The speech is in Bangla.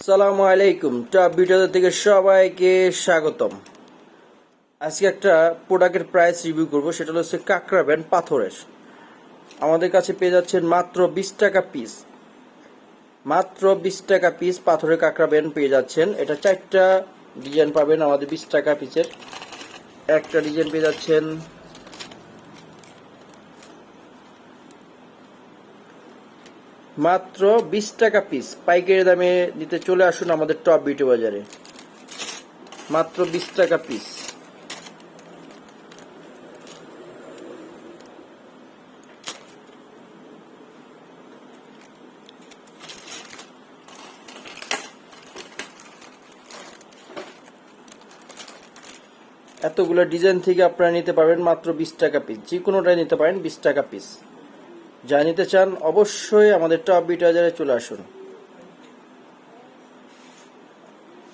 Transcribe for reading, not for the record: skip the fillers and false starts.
সালামু আলাইকুম। টপ ভিডিও থেকে সবাইকে স্বাগতম। আজকে একটা প্রোডাক্টের প্রাইস রিভিউ করব, সেটা হচ্ছে কাঁকড়া ব্যান্ড পাথরের। আমাদের কাছে পেয়ে যাচ্ছেন মাত্র 20 টাকা পিস। মাত্র 20 টাকা পিস পাথরের কাঁকড়া ব্যান্ড পেয়ে যাচ্ছেন। এটা 4টা ডিজাইন পাবেন আমাদের 20 টাকা পিসের। একটা ডিজাইন পেয়ে যাচ্ছেন মাত্র 20 টাকা পিস। পাইকারি দামে নিতে চলে আসুন আমাদের টপ বিউটি বাজারে। মাত্র 20 টাকা পিস। এতগুলো ডিজাইন থেকে আপনারা নিতে পারবেন মাত্র 20 টাকা পিস। যে কোনোটাই নিতে পারেন 20 টাকা পিস। যা নিতে চান অবশ্যই আমাদের টপ বিউটি বাজারে চলে আসুন।